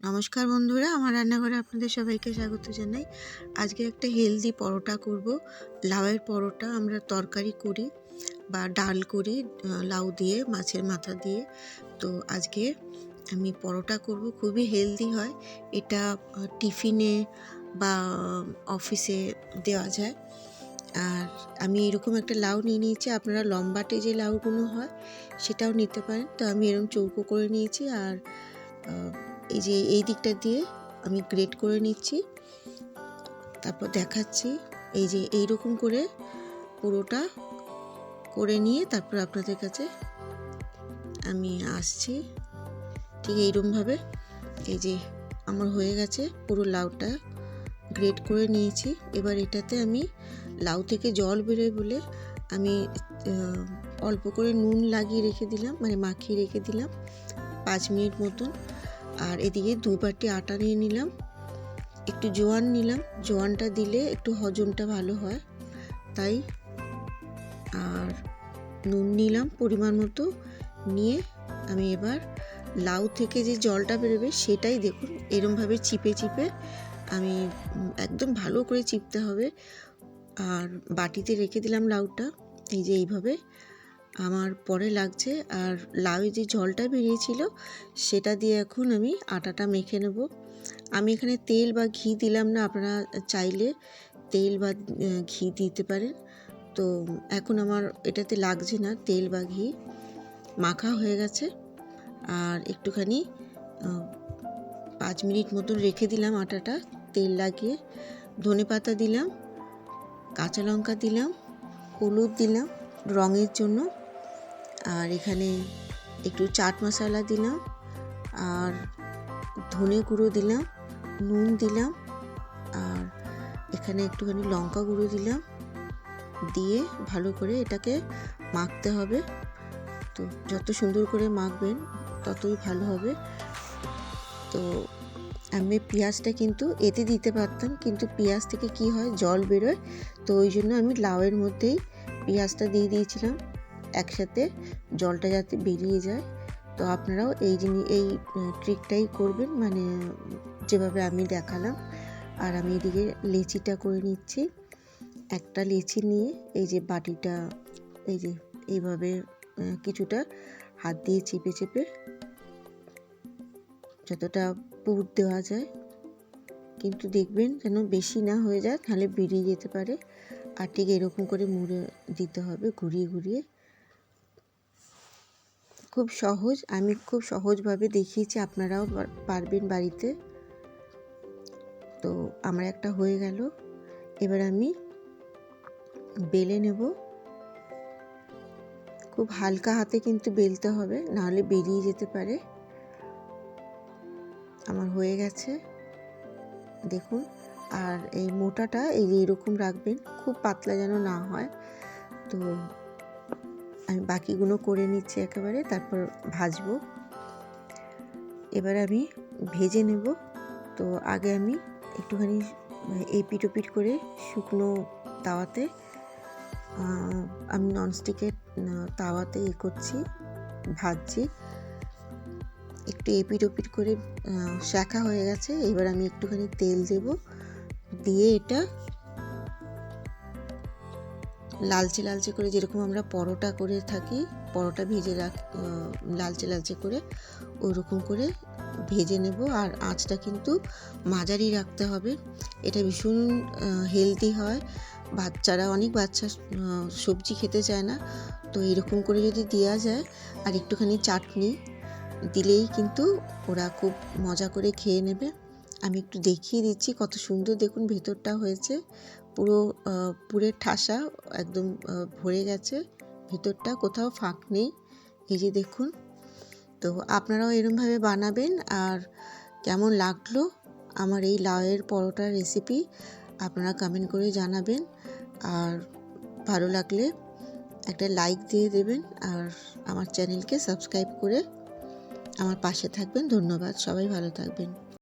নমস্কার বন্ধুরা, আমার রান্নাঘরে আপনাদের সবাইকে স্বাগত জানাই। আজকে একটা হেলদি পরোটা করব। লাউয়ের পরোটা আমরা তরকারি করি বা ডাল করি লাউ দিয়ে, মাছের মাথা দিয়ে। তো আজকে আমি পরোটা করব, খুবই হেলদি হয় এটা। টিফিনে বা অফিসে দেওয়া যায়। আর আমি এরকম একটা লাউ নিয়ে নিয়েছি। আপনারা লম্বাটে যে লাউগুলো হয় সেটাও নিতে পারেন। তো আমি এরকম চৌকো করে নিয়েছি। আর এই যে এই দিকটা দিয়ে আমি গ্রেট করে নিচ্ছি, তারপর দেখাচ্ছি। এই যে এইরকম করে পুরোটা করে নিয়ে তারপর আপনাদের কাছে আমি আসছি। ঠিক এইরকমভাবে এই যে আমার হয়ে গেছে, পুরো লাউটা গ্রেট করে নিয়েছি। এবার এটাতে আমি লাউ থেকে জল বেরোয় বলে আমি অল্প করে নুন লাগিয়ে রেখে দিলাম, মানে মাখিয়ে রেখে দিলাম 5 মিনিট মতন। আর এদিকে 2 বাটি আটা নিয়ে নিলাম, একটু জোয়ান নিলাম, জোয়ানটা দিলে একটু হজমটা ভালো হয় তাই। আর নুন নিলাম পরিমাণ মতো। নিয়ে আমি এবার লাউ থেকে যে জলটা বেরোবে সেটাই দেখুন এরমভাবে চিপে চিপে আমি একদম ভালো করে চিপতে হবে। আর বাটিতে রেখে দিলাম লাউটা, এই যে এইভাবে আমার পরে লাগছে। আর লাউয়ে যে জলটা বেরিয়েছিল সেটা দিয়ে এখন আমি আটাটা মেখে নেব। আমি এখানে তেল বা ঘি দিলাম না, আপনারা চাইলে তেল বা ঘি দিতে পারেন। তো এখন আমার এটাতে লাগছে না তেল বা ঘি, মাখা হয়ে গেছে। আর একটুখানি 5 মিনিট মতন রেখে দিলাম আটাটা তেল লাগিয়ে। ধনেপাতা দিলাম, কাঁচা লঙ্কা দিলাম, হলুদ দিলাম রঙের জন্য, আর এখানে একটু চাট মশলা দিলাম, আর ধনে গুঁড়ো দিলাম, নুন দিলাম, আর এখানে একটুখানি লঙ্কা গুঁড়ো দিলাম। দিয়ে ভালো করে এটাকে মাখতে হবে। তো যত সুন্দর করে মাখবেন ততই ভালো হবে। তো আমি পেঁয়াজটা কিন্তু এতে দিতে পারতাম, কিন্তু পেঁয়াজ থেকে কি হয় জল বেরোয়, তো ওই জন্য আমি লাউয়ের মধ্যেই পেঁয়াজটা দিয়ে দিয়েছিলাম একসাথে, জলটা যাতে বেরিয়ে যায়। তো আপনারাও এই ট্রিকটাই করবেন, মানে যেভাবে আমি দেখালাম। আর আমি এদিকে লেচিটা করে নিচ্ছি। একটা লেচি নিয়ে এই যে বাটিটা, এই যে এইভাবে কিছুটা হাত দিয়ে চেপে চেপে যতটা পুর দেওয়া যায়, কিন্তু দেখবেন যেন বেশি না হয়ে যায়, তাহলে বেরিয়ে যেতে পারে। আর ঠিক এরকম করে মুড়ে দিতে হবে ঘুরিয়ে ঘুরিয়ে। খুব সহজ, আমি খুব সহজভাবে দেখিয়েছি, আপনারাও পারবেন বাড়িতে। তো আমার একটা হয়ে গেল। এবার আমি বেলে নেব। খুব হালকা হাতে কিন্তু বেলতে হবে, নাহলে বেরিয়ে যেতে পারে। আমার হয়ে গেছে দেখুন। আর এই মোটাটা এই যে এরকম রাখবেন, খুব পাতলা যেন না হয়। তো আমি বাকিগুলো করে নিচ্ছি একেবারে, তারপর ভাজবো। এবার আমি ভেজে নেব। তো আগে আমি একটুখানি এপিট ওপিট করে শুকনো তাওয়াতে, আমি ননস্টিকের তাওয়াতে করছি, ভাজছি। একটু এপিট ওপিট করে শাঁখা হয়ে গেছে। এবার আমি একটুখানি তেল দেব, দিয়ে এটা লালচে লালচে করে, যেরকম আমরা পরোটা করে থাকি, পরোটা ভেজে লালচে লালচে করে ওইরকম করে ভেজে নেব। আর আঁচটা কিন্তু মাঝারি রাখতে হবে। এটা ভীষণ হেলদি হয়। বাচ্চারা, অনেক বাচ্চা সবজি খেতে চায় না, তো এরকম করে যদি দেওয়া যায় আর একটুখানি চাটনি দিলেই কিন্তু ওরা খুব মজা করে খেয়ে নেবে। আমি একটু দেখিয়ে দিচ্ছি কত সুন্দর দেখুন ভেতরটা হয়েছে, পুরো পুরের ঠাসা একদম ভরে গেছে ভেতরটা, কোথাও ফাঁক নেই। এই যে দেখুন। তো আপনারাও এরমভাবে বানাবেন। আর কেমন লাগলো আমার এই লাউয়ের পরোটার রেসিপি আপনারা কমেন্ট করে জানাবেন। আর ভালো লাগলে একটা লাইক দিয়ে দেবেন, আর আমার চ্যানেলকে সাবস্ক্রাইব করে আমার পাশে থাকবেন। ধন্যবাদ, সবাই ভালো থাকবেন।